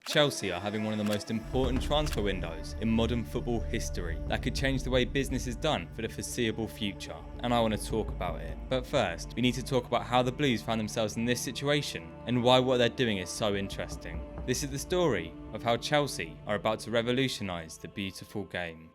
Chelsea are having one of the most important transfer windows in modern football history that could change the way business is done for the foreseeable future, and I want to talk about it. But first, we need to talk about how the Blues found themselves in this situation and why what they're doing is so interesting. This is the story of how Chelsea are about to revolutionise the beautiful game.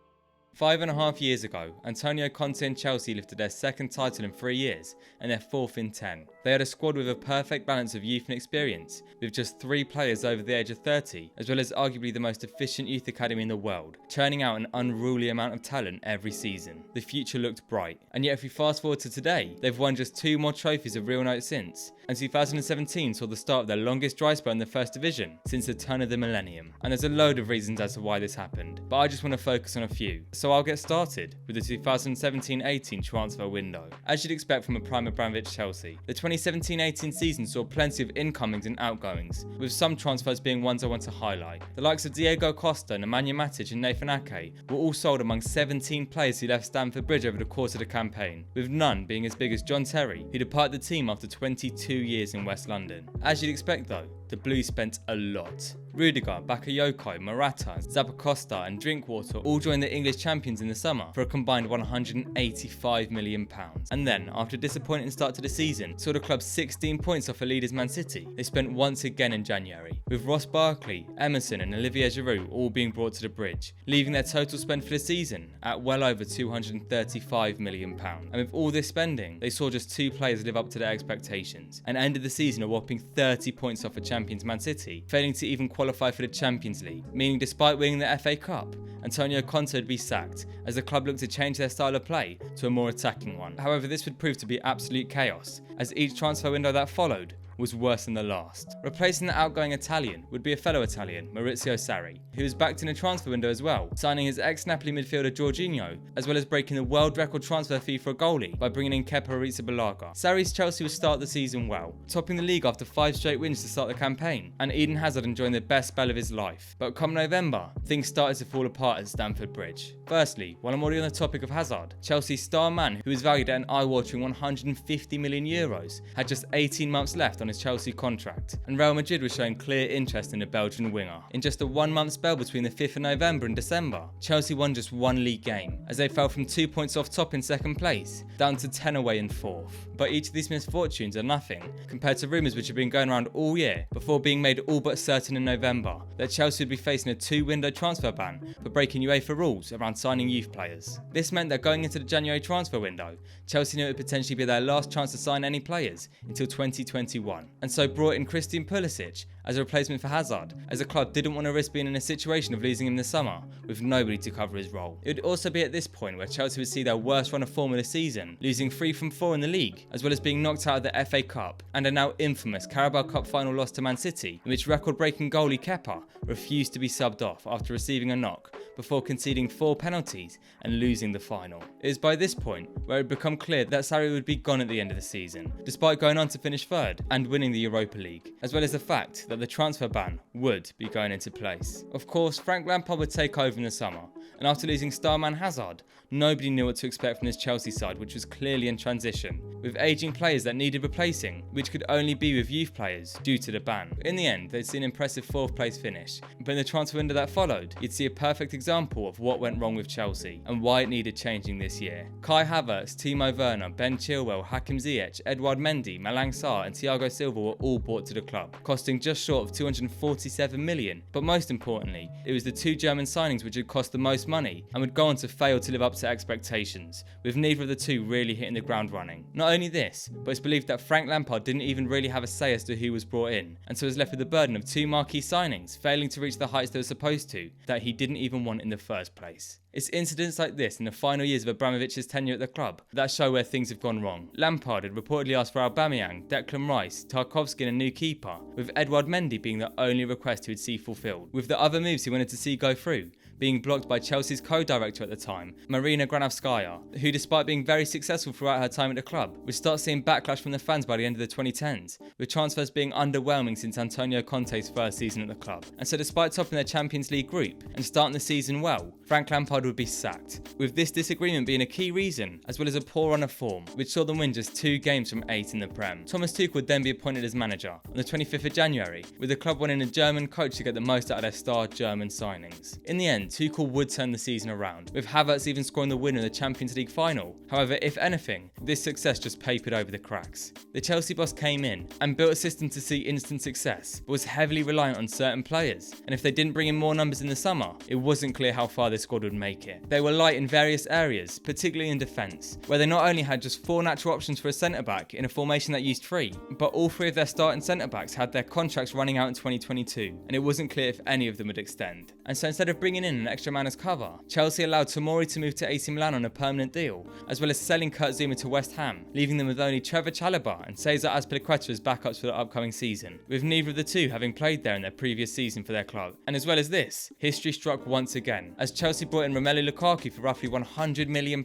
5.5 years ago, Antonio Conte and Chelsea lifted their second title in 3 years and their fourth in 10. They had a squad with a perfect balance of youth and experience, with just 3 players over the age of 30, as well as arguably the most efficient youth academy in the world, churning out an unruly amount of talent every season. The future looked bright, and yet if we fast forward to today, they've won just 2 more trophies of real note since, and 2017 saw the start of their longest dry spell in the first division since the turn of the millennium. And there's a load of reasons as to why this happened, but I just want to focus on a few. So I'll get started with the 2017-18 transfer window. As you'd expect from a prime Abramovich Chelsea, the 2017-18 season saw plenty of incomings and outgoings, with some transfers being ones I want to highlight. The likes of Diego Costa, Nemanja Matic and Nathan Ake were all sold among 17 players who left Stamford Bridge over the course of the campaign, with none being as big as John Terry, who departed the team after 22 years in West London. As you'd expect though, the Blues spent a lot. Rudiger, Bakayoko, Morata, Zappacosta and Drinkwater all joined the English champions in the summer for a combined £185 million. And then, after a disappointing start to the season, saw the club 16 points off the leaders Man City. They spent once again in January, with Ross Barkley, Emerson and Olivier Giroud all being brought to the bridge, leaving their total spend for the season at well over £235 million. And with all this spending, they saw just 2 players live up to their expectations, and ended the season a whopping 30 points off the champions Man City, failing to even qualify for the Champions League, meaning despite winning the FA Cup, Antonio Conte would be sacked as the club looked to change their style of play to a more attacking one. However, this would prove to be absolute chaos, as each transfer window that followed was worse than the last. Replacing the outgoing Italian would be a fellow Italian, Maurizio Sarri, who was backed in a transfer window as well, signing his ex-Napoli midfielder Jorginho, as well as breaking the world record transfer fee for a goalie by bringing in Kepa Arrizabalaga. Sarri's Chelsea would start the season well, topping the league after 5 straight wins to start the campaign, and Eden Hazard enjoying the best spell of his life. But come November, things started to fall apart at Stamford Bridge. Firstly, while I'm already on the topic of Hazard, Chelsea's star man, who was valued at an eye-watering €150 million, had just 18 months left on his Chelsea contract, and Real Madrid was showing clear interest in the Belgian winger. In just a 1-month spell between the 5th of November and December, Chelsea won just 1 league game, as they fell from 2 points off top in second place, down to 10 away in 4th. But each of these misfortunes are nothing compared to rumours which have been going around all year, before being made all but certain in November, that Chelsea would be facing a 2-window transfer ban for breaking UEFA rules around signing youth players. This meant that going into the January transfer window, Chelsea knew it would potentially be their last chance to sign any players until 2021, and so brought in Christian Pulisic as a replacement for Hazard, as the club didn't want to risk being in a situation of losing him this summer with nobody to cover his role. It would also be at this point where Chelsea would see their worst run of form of the season, losing 3 from 4 in the league, as well as being knocked out of the FA Cup and a now infamous Carabao Cup final loss to Man City, in which record-breaking goalie Kepa refused to be subbed off after receiving a knock before conceding 4 penalties and losing the final. It is by this point where it had become clear that Sarri would be gone at the end of the season, despite going on to finish 3rd and winning the Europa League, as well as the fact that the transfer ban would be going into place. Of course, Frank Lampard would take over in the summer, and after losing starman Hazard, nobody knew what to expect from this Chelsea side, which was clearly in transition, with ageing players that needed replacing, which could only be with youth players due to the ban. In the end, they'd see an impressive 4th place finish, but in the transfer window that followed, you'd see a perfect example of what went wrong with Chelsea and why it needed changing this year. Kai Havertz, Timo Werner, Ben Chilwell, Hakim Ziyech, Edouard Mendy, Malang Sarr and Thiago Silva were all brought to the club, costing just short of £247 million, but most importantly, it was the 2 German signings which had cost the most money and would go on to fail to live up to expectations, with neither of the 2 really hitting the ground running. Not only this, but it's believed that Frank Lampard didn't even really have a say as to who was brought in, and so was left with the burden of 2 marquee signings failing to reach the heights they were supposed to, that he didn't even want in the first place. It's incidents like this in the final years of Abramovich's tenure at the club that show where things have gone wrong. Lampard had reportedly asked for Aubameyang, Declan Rice, Tarkowski and a new keeper, with Edouard Mendy being the only request he would see fulfilled, with the other moves he wanted to see go through being blocked by Chelsea's co-director at the time, Marina Granovskaya, who despite being very successful throughout her time at the club, would start seeing backlash from the fans by the end of the 2010s, with transfers being underwhelming since Antonio Conte's first season at the club. And so despite topping their Champions League group and starting the season well, Frank Lampard Gerrard would be sacked, with this disagreement being a key reason, as well as a poor run of form, which saw them win just 2 games from 8 in the Prem. Thomas Tuchel would then be appointed as manager on the 25th of January, with the club wanting a German coach to get the most out of their star German signings. In the end, Tuchel would turn the season around, with Havertz even scoring the winner in the Champions League final. However, if anything, this success just papered over the cracks. The Chelsea boss came in and built a system to see instant success, but was heavily reliant on certain players, and if they didn't bring in more numbers in the summer, it wasn't clear how far this squad would make it. They were light in various areas, particularly in defence, where they not only had just 4 natural options for a centre-back in a formation that used 3, but all 3 of their starting centre-backs had their contracts running out in 2022, and it wasn't clear if any of them would extend. And so instead of bringing in an extra man as cover, Chelsea allowed Tomori to move to AC Milan on a permanent deal, as well as selling Kurt Zouma to West Ham, leaving them with only Trevor Chalobah and Cesar Azpilicueta as backups for the upcoming season, with neither of the two having played there in their previous season for their club. And as well as this, history struck once again, as Chelsea brought in Romelu Lukaku for roughly £100 million,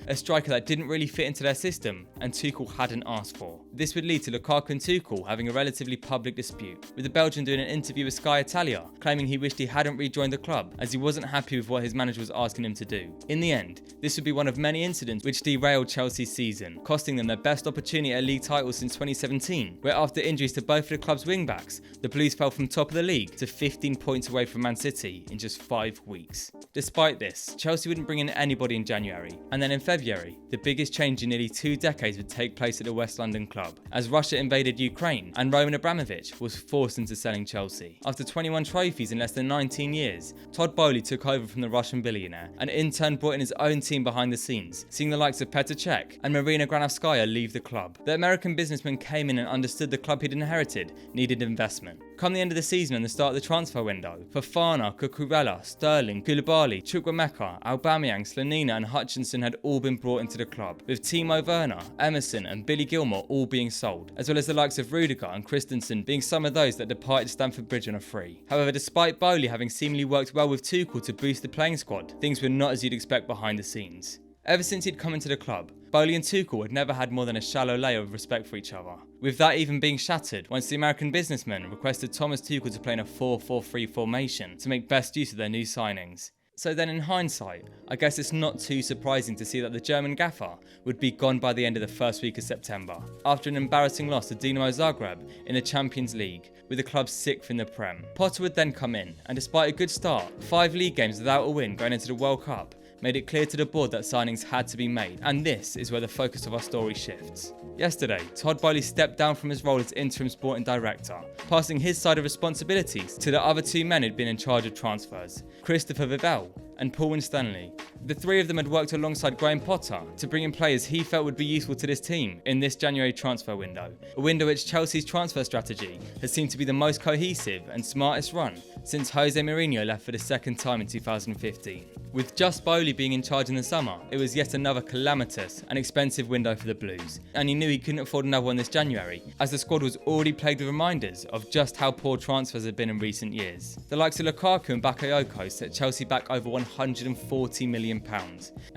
a striker that didn't really fit into their system and Tuchel hadn't asked for. This would lead to Lukaku and Tuchel having a relatively public dispute, with the Belgian doing an interview with Sky Italia, claiming he wished he hadn't rejoined the club as he wasn't happy with what his manager was asking him to do. In the end, this would be one of many incidents which derailed Chelsea's season, costing them their best opportunity at a league title since 2017, where after injuries to both of the club's wing-backs, the Blues fell from top of the league to 15 points away from Man City in just 5 weeks. Despite this, Chelsea wouldn't bring in anybody in January, and then in February, the biggest change in nearly 2 decades would take place at the West London club, as Russia invaded Ukraine and Roman Abramovich was forced into selling Chelsea. After 21 trophies in less than 19 years, Todd Boehly took over from the Russian billionaire, and in turn brought in his own team behind the scenes, seeing the likes of Petr Cech and Marina Granovskaya leave the club. The American businessman came in and understood the club he'd inherited needed investment. Come the end of the season and the start of the transfer window, Fofana, Cucurella, Sterling, Koulibaly, Chukwuemeka, Aubameyang, Slonina and Hutchinson had all been brought into the club, with Timo Werner, Emerson and Billy Gilmore all being sold, as well as the likes of Rudiger and Christensen being some of those that departed Stamford Bridge on a free. However, despite Boehly having seemingly worked well with Tuchel to boost the playing squad, things were not as you'd expect behind the scenes. Ever since he'd come into the club, Boehly and Tuchel had never had more than a shallow layer of respect for each other, with that even being shattered once the American businessman requested Thomas Tuchel to play in a 4-4-3 formation to make best use of their new signings. So then in hindsight, I guess it's not too surprising to see that the German gaffer would be gone by the end of the first week of September, after an embarrassing loss to Dinamo Zagreb in the Champions League, with the club 6th in the Prem. Potter would then come in, and despite a good start, 5 league games without a win going into the World Cup, made it clear to the board that signings had to be made, and this is where the focus of our story shifts. Yesterday, Todd Boehly stepped down from his role as interim sporting director, passing his side of responsibilities to the other 2 men who'd been in charge of transfers, Christopher Vivell and Paul Winstanley. The 3 of them had worked alongside Graham Potter to bring in players he felt would be useful to this team in this January transfer window, a window which Chelsea's transfer strategy has seemed to be the most cohesive and smartest run since Jose Mourinho left for the 2nd time in 2015. With just Boehly being in charge in the summer, it was yet another calamitous and expensive window for the Blues, and he knew he couldn't afford another one this January, as the squad was already plagued with reminders of just how poor transfers had been in recent years. The likes of Lukaku and Bakayoko set Chelsea back over £140 million,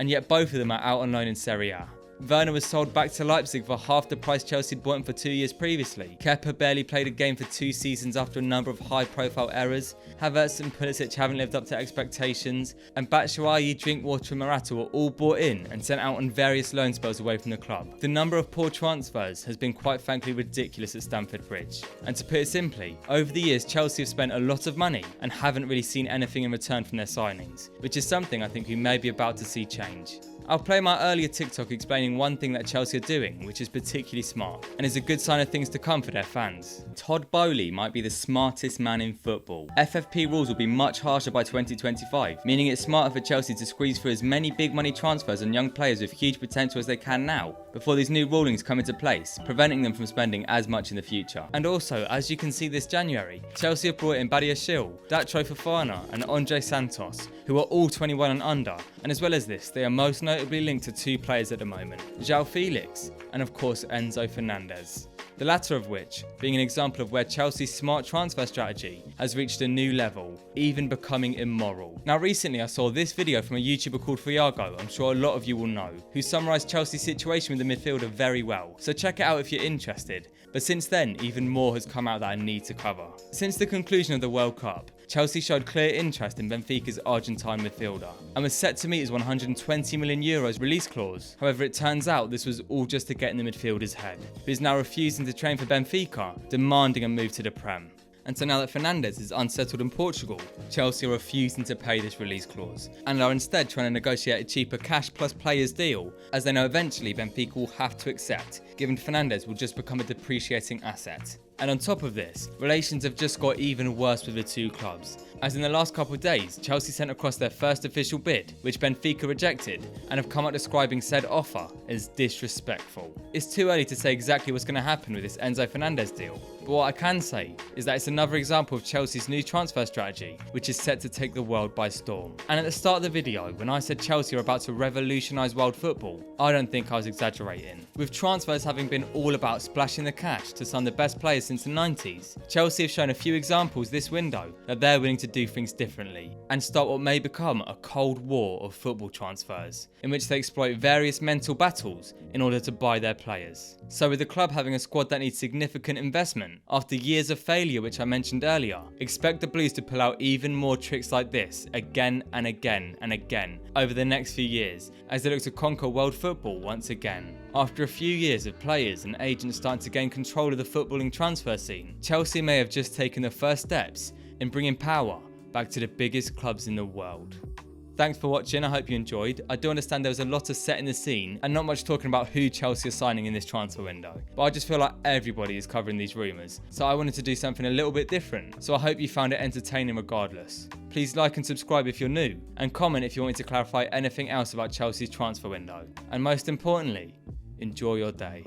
and yet both of them are out on loan in Serie A. Werner was sold back to Leipzig for half the price Chelsea had bought him for 2 years previously. Kepa barely played a game for 2 seasons after a number of high-profile errors. Havertz and Pulisic haven't lived up to expectations, and Batshuayi, Drinkwater and Morata were all bought in and sent out on various loan spells away from the club. The number of poor transfers has been quite frankly ridiculous at Stamford Bridge. And to put it simply, over the years Chelsea have spent a lot of money and haven't really seen anything in return from their signings, which is something I think we may be about to see change. I'll play my earlier TikTok explaining one thing that Chelsea are doing, which is particularly smart, and is a good sign of things to come for their fans. Todd Boehly might be the smartest man in football. FFP rules will be much harsher by 2025, meaning it's smarter for Chelsea to squeeze through as many big money transfers on young players with huge potential as they can now, before these new rulings come into place, preventing them from spending as much in the future. And also, as you can see this January, Chelsea have brought in Badiashile, Datro Fofana and Andre Santos, who are all 21 and under, and as well as this, they are most notably linked to 2 players at the moment, João Felix and of course Enzo Fernandez. The latter of which being an example of where Chelsea's smart transfer strategy has reached a new level, even becoming immoral. Now recently I saw this video from a YouTuber called Friago, I'm sure a lot of you will know, who summarised Chelsea's situation with the midfielder very well, so check it out if you're interested. But since then, even more has come out that I need to cover. Since the conclusion of the World Cup, Chelsea showed clear interest in Benfica's Argentine midfielder and was set to meet his €120 million release clause. However, it turns out this was all just to get in the midfielder's head. He is now refusing to train for Benfica, demanding a move to the Prem. And so now that Fernandes is unsettled in Portugal, Chelsea are refusing to pay this release clause and are instead trying to negotiate a cheaper cash plus players deal, as they know eventually Benfica will have to accept, given Fernandes will just become a depreciating asset. And on top of this, relations have just got even worse with the two clubs, as in the last couple of days, Chelsea sent across their first official bid, which Benfica rejected, and have come out describing said offer as disrespectful. It's too early to say exactly what's going to happen with this Enzo Fernandes deal, but what I can say is that it's another example of Chelsea's new transfer strategy, which is set to take the world by storm. And at the start of the video, when I said Chelsea are about to revolutionise world football, I don't think I was exaggerating. With transfers having been all about splashing the cash to sign the best players since the 90s, Chelsea have shown a few examples this window that they're willing to do things differently and start what may become a cold war of football transfers, in which they exploit various mental battles in order to buy their players. So with the club having a squad that needs significant investment, after years of failure which I mentioned earlier, expect the Blues to pull out even more tricks like this again and again and again over the next few years as they look to conquer world football once again. After a few years of players and agents starting to gain control of the footballing transfer scene, Chelsea may have just taken the first steps in bringing power back to the biggest clubs in the world. Thanks for watching, I hope you enjoyed. I do understand there was a lot of setting the scene and not much talking about who Chelsea are signing in this transfer window, but I just feel like everybody is covering these rumours, so I wanted to do something a little bit different, so I hope you found it entertaining regardless. Please like and subscribe if you're new, and comment if you want me to clarify anything else about Chelsea's transfer window. And most importantly, enjoy your day.